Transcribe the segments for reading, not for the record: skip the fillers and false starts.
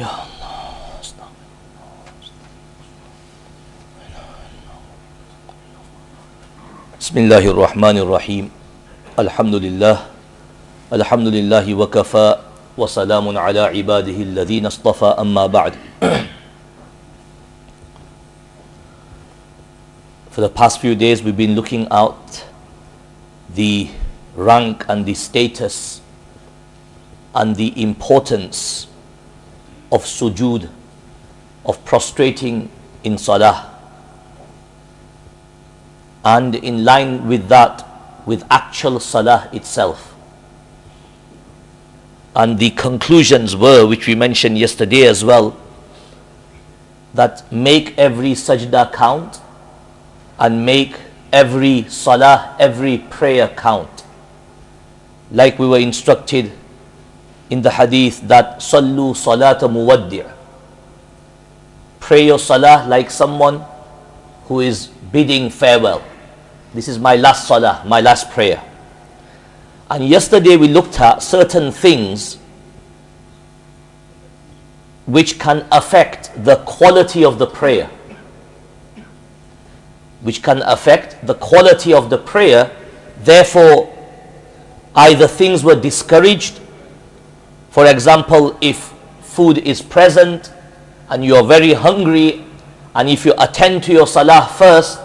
Ya Allah. Bismillahir Rahmanir Rahim. Alhamdulillah. Alhamdulillahi wa kafa wa salamun ala ibadihi alladhina istafa amma ba'd. For the past few days we've been looking at the rank and the status and the importance of sujood, of prostrating in salah, and in line with that, with actual salah itself. And the conclusions were, which we mentioned yesterday as well, that make every sajda count and make every salah, every prayer count. Like we were instructed in the hadith that sallu salata muwaddi', pray your salah like someone who is bidding farewell. This is my last salah, my last prayer. And yesterday we looked at certain things which can affect the quality of the prayer. Which can affect the quality of the prayer. Therefore, either things were discouraged. For example, if food is present and you are very hungry, and if you attend to your salah first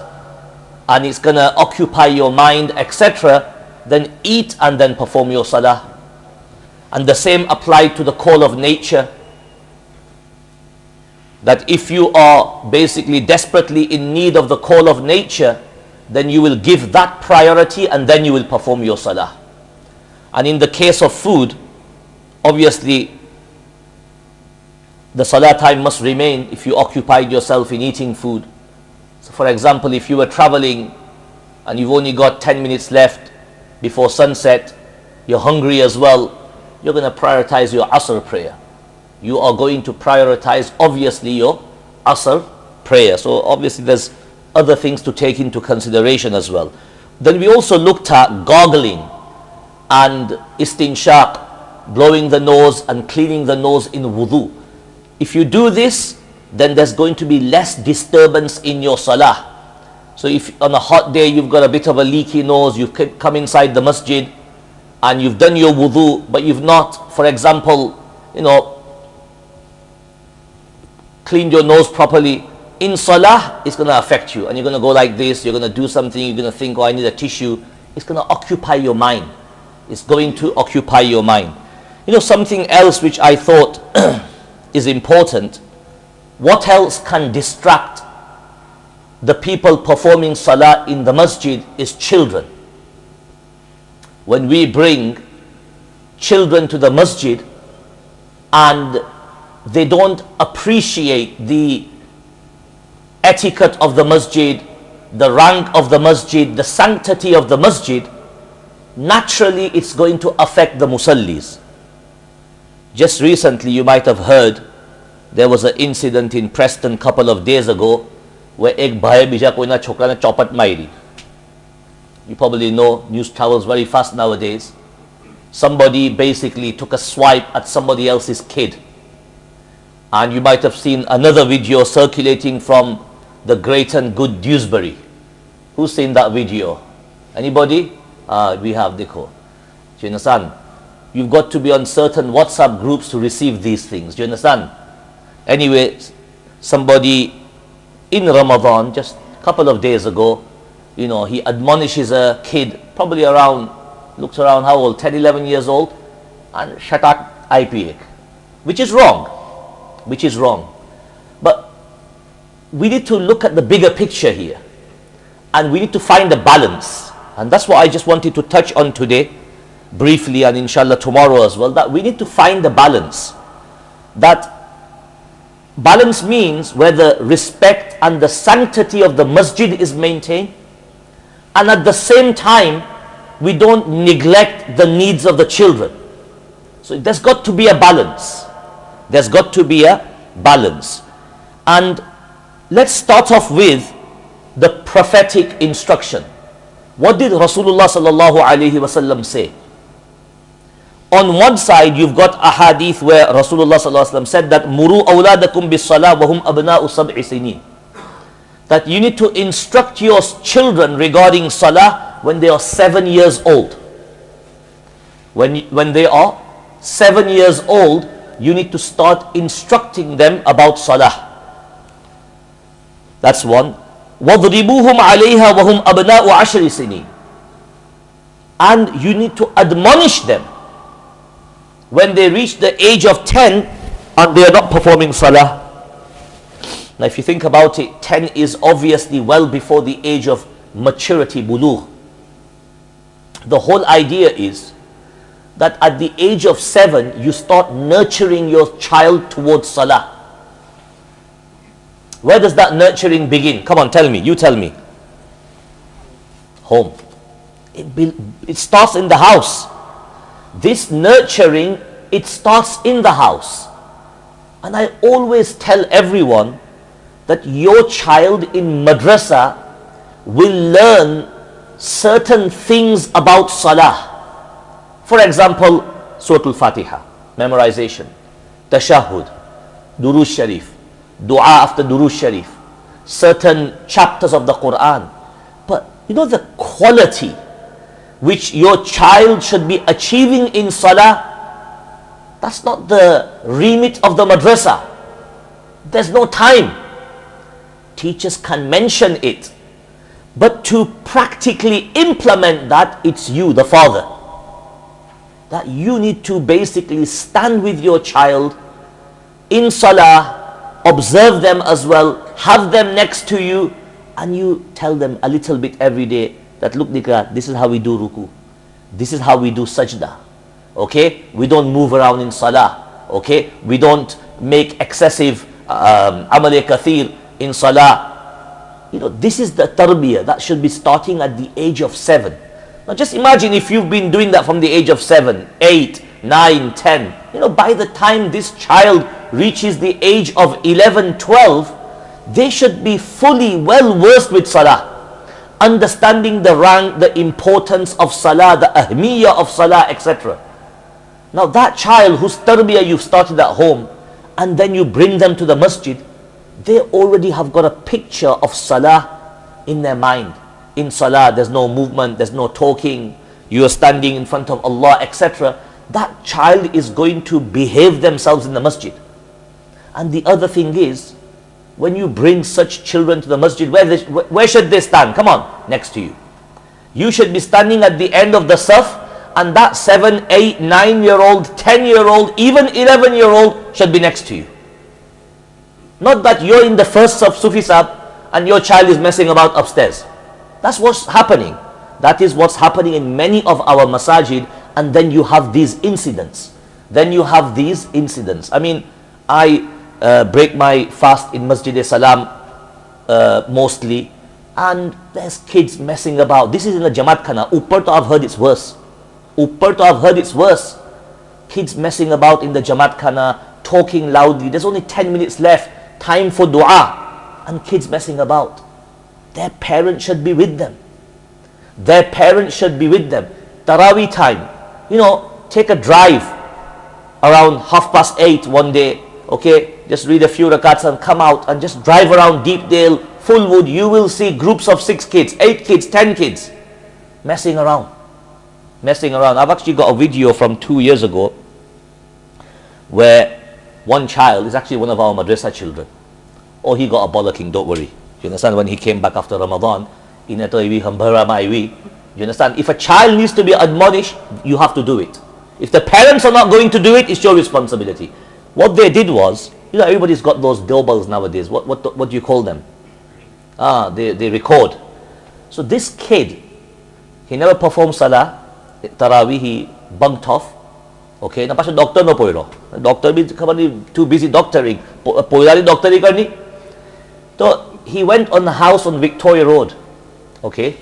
and it's going to occupy your mind, etc., then eat and then perform your salah. And the same applied to the call of nature, that if you are basically desperately in need of the call of nature, then you will give that priority and then you will perform your salah. And in the case of food, obviously the salah time must remain if you occupied yourself in eating food. So for example, if you were traveling and you've only got 10 minutes left before sunset, you're hungry as well, you're going to prioritize your Asr prayer. You are going to prioritize obviously your Asr prayer. So obviously there's other things to take into consideration as well. Then we also looked at gargling and istinshaq, blowing the nose and cleaning the nose in wudu. If you do this, then there's going to be less disturbance in your salah. So if on a hot day you've got a bit of a leaky nose, you've come inside the masjid and you've done your wudu, but you've not, for example, cleaned your nose properly, in salah it's going to affect you, and you're going to go like this, you're going to do something, you're going to think, oh, I need a tissue. It's going to occupy your mind. It's going to occupy your mind. Something else which I thought is important, what else can distract the people performing salah in the masjid is children. When we bring children to the masjid and they don't appreciate the etiquette of the masjid, the rank of the masjid, the sanctity of the masjid, naturally it's going to affect the musallis. Just recently you might have heard there was an incident in Preston a couple of days ago where ek bhai bija koi na chokra na chopat mairi. You probably know, news travels very fast nowadays. Somebody basically took a swipe at somebody else's kid. And you might have seen another video circulating from the great and good Dewsbury. Who's seen that video? Anybody? We have, dekho. Do you understand? You've got to be on certain WhatsApp groups to receive these things. Do you understand? Anyway, somebody in Ramadan, just a couple of days ago, he admonishes a kid, probably looks around how old, 10, 11 years old, and shatak IPA, which is wrong. Which is wrong. But we need to look at the bigger picture here, and we need to find a balance. And that's what I just wanted to touch on today briefly, and inshallah tomorrow as well, that we need to find a balance. That balance means where the respect and the sanctity of the masjid is maintained, and at the same time we don't neglect the needs of the children. So there's got to be a balance. There's got to be a balance. And let's start off with the prophetic instruction. What did Rasulullah sallallahu alaihi wasallam say? On one side, you've got ahadith where Rasulullah said that muru awladakum bis salah wa hum abna'u sab'i sinin. That you need to instruct your children regarding salah when they are 7 years old. When they are 7 years old, you need to start instructing them about salah. That's one. وَضْرِبُوهُمْ عَلَيْهَا وَهُمْ أَبْنَاءُ عَشْرِ سِنِينَ. And you need to admonish them when they reach the age of 10 and they are not performing salah. Now if you think about it, 10 is obviously well before the age of maturity, bulugh. The whole idea is that at the age of 7, you start nurturing your child towards salah. Where does that nurturing begin? Come on, tell me, you tell me. Home. It starts in the house. This nurturing, it starts in the house. And I always tell everyone that your child in madrasa will learn certain things about salah. For example, Surah Al-Fatiha, memorization, tashahhud, durood sharif, dua after durood sharif, certain chapters of the Quran. But you know the quality which your child should be achieving in salah, that's not the remit of the madrasa. There's no time. Teachers can mention it, but to practically implement that, it's you, the father. That you need to basically stand with your child in salah, observe them as well, have them next to you, and you tell them a little bit every day that look Nikra, this is how we do ruku, this is how we do sajda, okay? We don't move around in salah, okay? We don't make excessive amal-e kathir in salah. You know, this is the tarbiyah that should be starting at the age of 7. Now just imagine if you've been doing that from the age of 7, 8, 9, 10. You know, by the time this child reaches the age of 11, 12, they should be fully well versed with salah, understanding the rank, the importance of salah, the ahmiyah of salah, etc. Now that child whose tarbiyah you've started at home, and then you bring them to the masjid, they already have got a picture of salah in their mind. In salah, there's no movement, there's no talking, you are standing in front of Allah, etc. That child is going to behave themselves in the masjid. And the other thing is, when you bring such children to the masjid, where should they stand? Come on, next to you. You should be standing at the end of the saf, and that 7, 8, 9-year-old, 10-year-old, even 11-year-old should be next to you. Not that you're in the first saf, Sufi saf, and your child is messing about upstairs. That's what's happening. That is what's happening in many of our masajid, and then you have these incidents. I mean, I break my fast in Masjid-e-Salam mostly, and there's kids messing about. This is in the Jamaat Khana. Uppar to I've heard it's worse. Kids messing about in the Jamaat Khana, talking loudly. There's only 10 minutes left, time for dua, and kids messing about. Their parents should be with them. Taraweeh time, you know, take a drive around 8:30 one day, okay, just read a few rakats and come out and just drive around Deepdale, Fullwood. You will see groups of 6 kids, 8 kids, 10 kids messing around. I've actually got a video from 2 years ago where one child is actually one of our madrasa children. Oh, he got a bollocking, don't worry. You understand? When he came back after Ramadan, you understand? If a child needs to be admonished, you have to do it. If the parents are not going to do it, it's your responsibility. What they did was, you know, everybody's got those doorbells nowadays. What do you call them? They record. So this kid, he never performed salah, Taraweeh, he bunked off. Okay, na pasal doctor no poiro. Doctor be too busy doctoring. Poirali doctoring karni. So he went on the house on Victoria Road. Okay,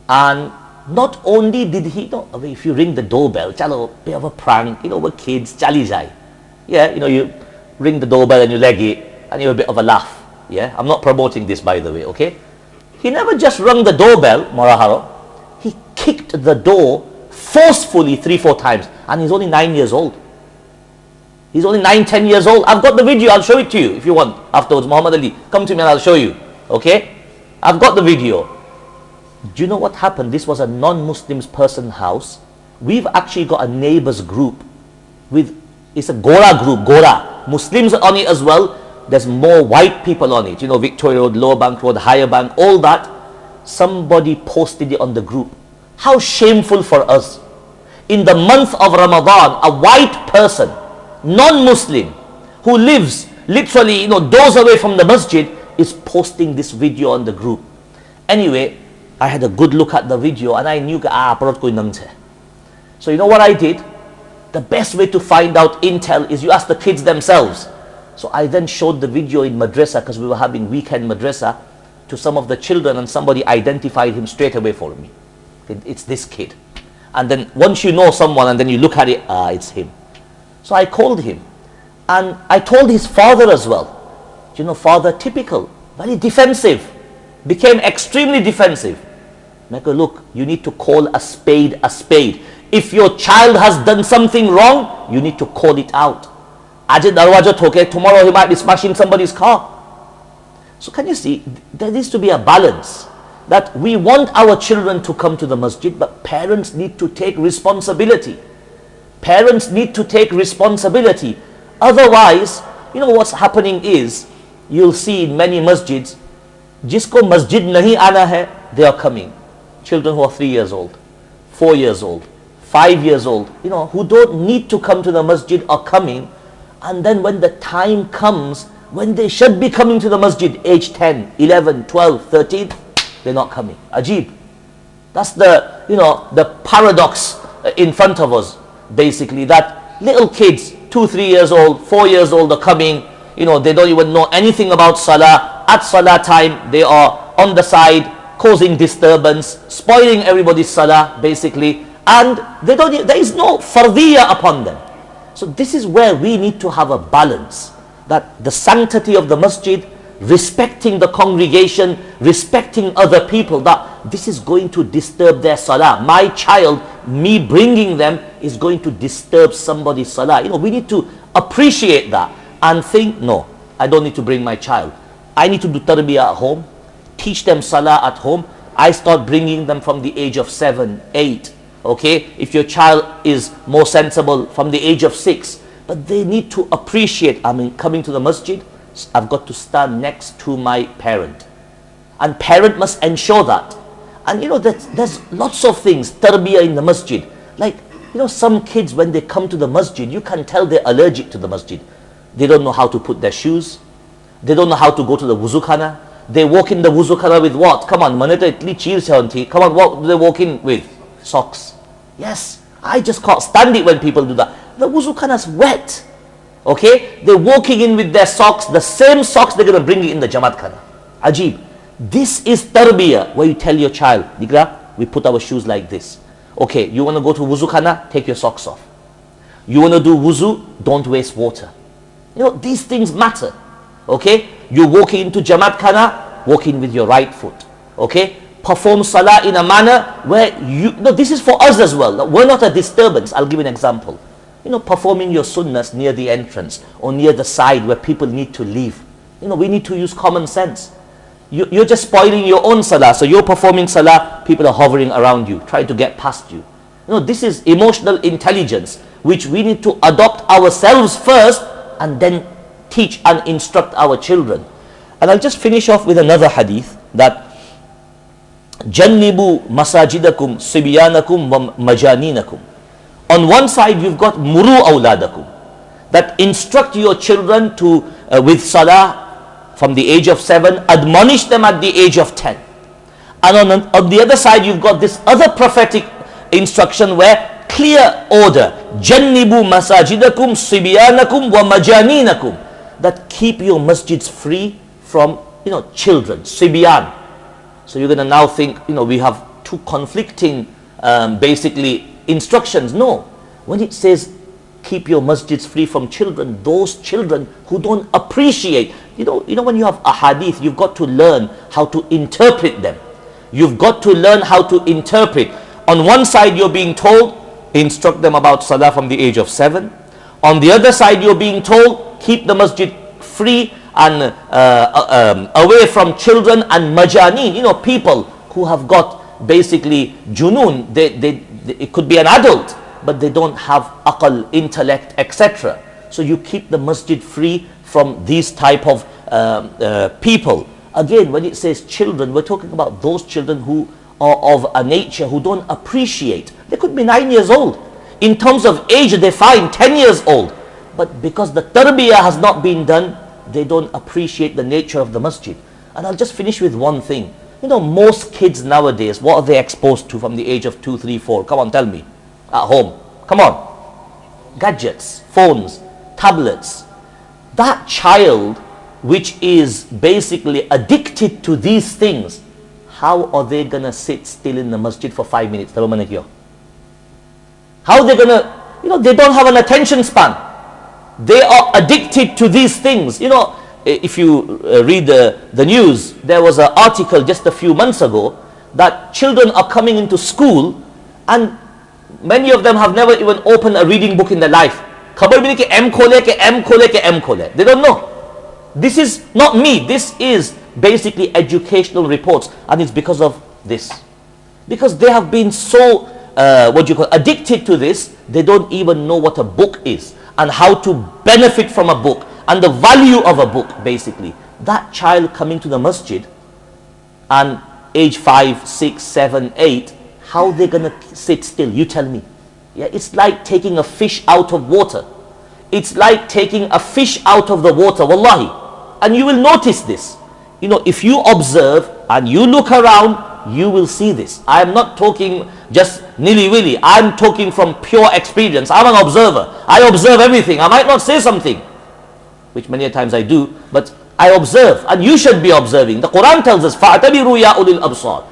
and not only did he, if you ring the doorbell, chalo, bit of a prank, you know, we're kids, chali jai. Yeah, you know, you ring the doorbell and you leg it, and you have a bit of a laugh. Yeah, I'm not promoting this, by the way, okay? He never just rung the doorbell, Moraharo. He kicked the door forcefully 3-4 times, and he's only 9 years old. He's only 9-10 years old. I've got the video, I'll show it to you if you want afterwards. Muhammad Ali, come to me and I'll show you. Okay, I've got the video. Do you know what happened? This was a non-Muslims person house. We've actually got a neighbors group with, it's a Gora group, Gora. Muslims are on it as well. There's more white people on it. You know, Victoria Road, Lower Bank Road, Higher Bank, all that. Somebody posted it on the group. How shameful for us. In the month of Ramadan, a white person, non-Muslim, who lives literally, you know, doors away from the masjid, is posting this video on the group. Anyway, I had a good look at the video and I knew, parot koi nang the. So you know what I did? The best way to find out intel is you ask the kids themselves. So I then showed the video in madrasa, because we were having weekend madrasa, to some of the children, and somebody identified him straight away for me. It's this kid. And then once you know someone and then you look at it, it's him. So I called him and I told his father as well. You know, father, typical, very defensive, became extremely defensive. And I go, look, you need to call a spade a spade. If your child has done something wrong, you need to call it out. Tomorrow he might be smashing somebody's car. So can you see, there needs to be a balance, that we want our children to come to the masjid, but parents need to take responsibility. Parents need to take responsibility. Otherwise, you know what's happening is, you'll see in many masjids, jisko masjid nahi ana hai, they are coming. Children who are 3 years old, 4 years old, 5 years old, you know, who don't need to come to the masjid are coming. And then when the time comes, when they should be coming to the masjid, age 10, 11, 12, 13, they're not coming. Ajib. That's the, you know, the paradox in front of us, basically, that little kids, 2, 3 years old, 4 years old are coming, you know, they don't even know anything about salah. At salah time, they are on the side, causing disturbance, spoiling everybody's salah, basically, and they don't, there is no fardiyah upon them. So this is where we need to have a balance, that the sanctity of the masjid, respecting the congregation, respecting other people, that this is going to disturb their salah. My child, me bringing them is going to disturb somebody's salah. You know, we need to appreciate that and think, no, I don't need to bring my child. I need to do tarbiyah at home, teach them salah at home. I start bringing them from the age of 7, 8. Okay, if your child is more sensible, from the age of 6, but they need to appreciate, I mean, coming to the masjid, I've got to stand next to my parent, and parent must ensure that. And you know, there's lots of things, tarbiyah in the masjid, like, you know, some kids when they come to the masjid, you can tell they're allergic to the masjid. They don't know how to put their shoes, they don't know how to go to the wuzu khana. They walk in the wuzu khana with what? Come on, manita itli cheer se honti. Come on, what do they walk in with? Socks. Yes, I just can't stand it when people do that. The wuzu khana is wet. Okay, they're walking in with their socks, the same socks they're going to bring it in the Jamaat khana. Ajib. This is tarbiyah, where you tell your child, Digra, we put our shoes like this. Okay, you want to go to wuzu khana, take your socks off. You want to do wuzu, don't waste water. You know, these things matter. Okay, you're walking into Jamaat khana, walk in with your right foot. Okay, perform salah in a manner where you, no, this is for us as well. We're not a disturbance. I'll give you an example. You know, performing your sunnahs near the entrance or near the side where people need to leave. You know, we need to use common sense. You're just spoiling your own salah. So you're performing salah, people are hovering around you, trying to get past you. You know, this is emotional intelligence, which we need to adopt ourselves first and then teach and instruct our children. And I'll just finish off with another hadith, that Jannibu masajidakum sibyanakum wa majaninakum. On one side you've got muru awladakum, that instruct your children to with salah from the age of 7, admonish them at the age of 10. And on the other side you've got this other prophetic instruction where clear order, Jannibu masajidakum sibyanakum wa majaninakum, that keep your masjids free from, you know, children, sibyan. So you're going to now think, you know, we have two conflicting basically instructions. No, when it says keep your masjids free from children, those children who don't appreciate, you know when you have ahadith, you've got to learn how to interpret them. You've got to learn how to interpret. On one side you're being told instruct them about salah from the age of 7. On the other side, you're being told, keep the masjid free and away from children and majaneen, people who have got basically junoon. It could be an adult, but they don't have aql, intellect, etc. So you keep the masjid free from these type of people. Again, when it says children, we're talking about those children who are of a nature who don't appreciate. They could be 9 years old. In terms of age, they're fine, 10 years old. But because the tarbiyah has not been done, they don't appreciate the nature of the masjid. And I'll just finish with one thing. Most kids nowadays, what are they exposed to from the age of 2, 3, 4? Come on, tell me. At home. Come on. Gadgets, phones, tablets. That child which is basically addicted to these things, how are they going to sit still in the masjid for 5 minutes? How are they going to, they don't have an attention span. They are addicted to these things. If you read the news, there was an article just a few months ago that children are coming into school and many of them have never even opened a reading book in their life. They don't know. This is not me. This is basically educational reports, and it's because of this. Because they have been so addicted to this, they don't even know what a book is and how to benefit from a book and the value of a book, basically. That child coming to the masjid and age 5, 6, 7, 8, how they gonna sit still? You tell me. Yeah, it's like taking a fish out of water. It's like taking a fish out of the water, wallahi. And you will notice this. If you observe and you look around, you will see this. I am not talking just nilly-willy. I am talking from pure experience. I'm an observer. I observe everything. I might not say something, which many times I do, but I observe, and you should be observing. The Quran tells us, فَاعْتَبِرُوا يَا أُولِي الْأَبْصَارِ.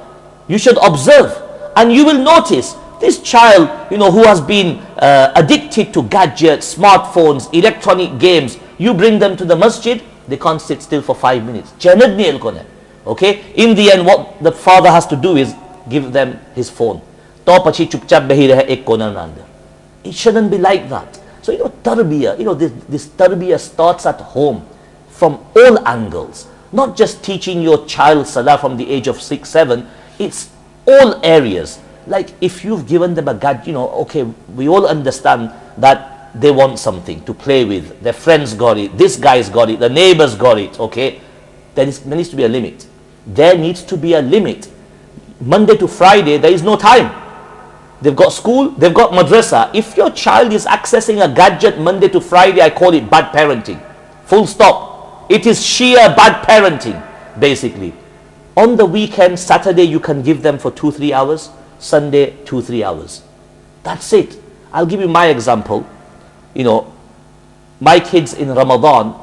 You should observe, and you will notice this child, who has been addicted to gadgets, smartphones, electronic games. You bring them to the masjid, they can't sit still for 5 minutes. Okay? In the end, what the father has to do is give them his phone. It shouldn't be like that. So, tarbiyah, this tarbiyah starts at home from all angles. Not just teaching your child salah from the age of 6, 7. It's all areas. Like if you've given them a gadget, okay, we all understand that they want something to play with. Their friends got it. This guy's got it. The neighbors got it. Okay, there needs to be a limit. There needs to be a limit. Monday to Friday, there is no time. They've got school, they've got madrasa. If your child is accessing a gadget Monday to Friday, I call it bad parenting. Full stop. It is sheer bad parenting, basically. On the weekend, Saturday, you can give them for 2-3 hours. Sunday, 2-3 hours. That's it. I'll give you my example. My kids in Ramadan,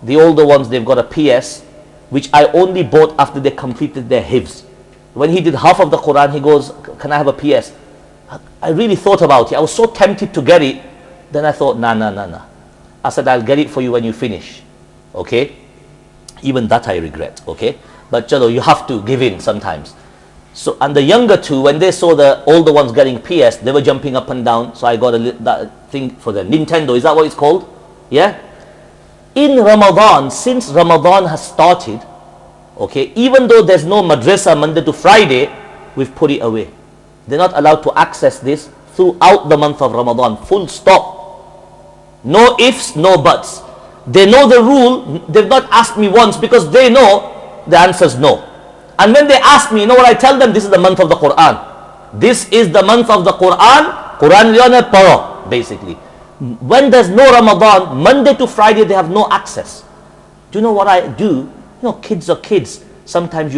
the older ones, they've got a PS, which I only bought after they completed their hifz. When he did half of the Quran, he goes, can I have a PS? I really thought about it. I was so tempted to get it. Then I thought, nah. I said, I'll get it for you when you finish. Okay? Even that I regret. Okay? But chalo, you have to give in sometimes. So, and the younger two, when they saw the older ones getting PS, they were jumping up and down. So I got that thing for them. Nintendo, is that what it's called? Yeah? In Ramadan, since Ramadan has started, okay, even though there's no madrasa Monday to Friday, we've put it away. They're not allowed to access this throughout the month of Ramadan. Full stop. No ifs, no buts. They know the rule. They've not asked me once because they know the answer is no. And when they ask me, you know what I tell them? This is the month of the Quran. This is the month of the Quran. Quran lione paro, basically. When there's no Ramadan, Monday to Friday, they have no access. Do you know what I do? Kids are kids. Sometimes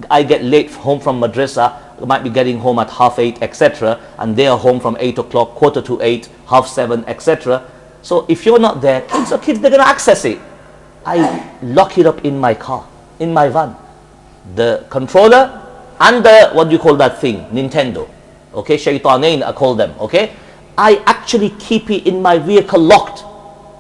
I get late home from madrasa. I might be getting home at 8:30, etc. And they are home from 8 o'clock, 8:45, 7:30, etc. So if you're not there, kids are kids, they're going to access it. I lock it up in my car, in my van. The controller and the, what do you call that thing? Nintendo. Okay, Shaytanain, I call them. Okay, I actually keep it in my vehicle locked.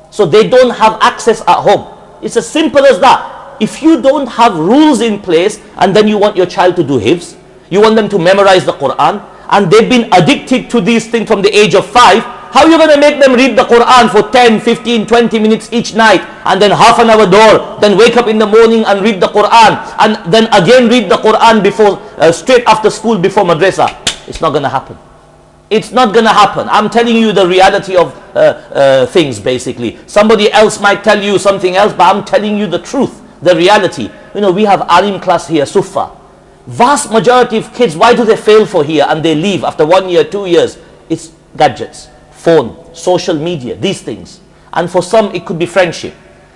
So they don't have access at home. It's as simple as that. If you don't have rules in place and then you want your child to do hifz, you want them to memorize the Quran, and they've been addicted to these things from the age of 5, how are you going to make them read the Quran for 10, 15, 20 minutes each night, and then half an hour door, then wake up in the morning and read the Quran, and then again read the Quran before, straight after school before madrasa? It's not going to happen. It's not going to happen. I'm telling you the reality of things basically. Somebody else might tell you something else, but I'm telling you the truth, the reality. You know, we have alim class here, Sufa. Vast majority of kids, why do they fail for here and they leave after 1 year, 2 years? It's gadgets, phone, social media, these things. And for some it could be friendship.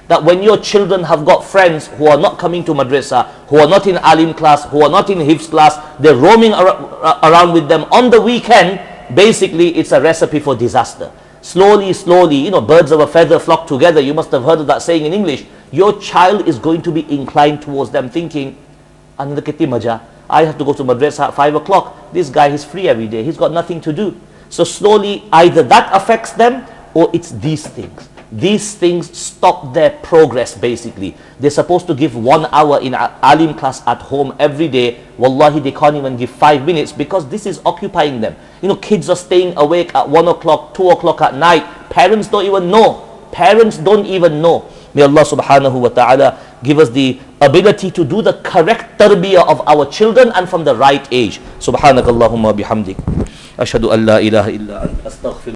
That when your children have got friends who are not coming to madrasa, who are not in alim class, who are not in hifz class, they're roaming around with them on the weekend, basically it's a recipe for disaster. Slowly, slowly, you know, birds of a feather flock together. You must have heard of that saying in English. Your child is going to be inclined towards them, thinking, I have to go to madrasa at 5 o'clock. This guy is free every day. He's got nothing to do. So slowly, either that affects them, or it's these things. These things stop their progress basically. They're supposed to give 1 hour in alim class at home every day. Wallahi, they can't even give 5 minutes because this is occupying them. You know, kids are staying awake at 1 o'clock, 2 o'clock at night. Parents don't even know. Parents don't even know. May Allah subhanahu wa ta'ala give us the ability to do the correct tarbiyah of our children and from the right age. Subhanakallahumma bihamdik. Ashhadu an la ilaha illa anta astaghfir.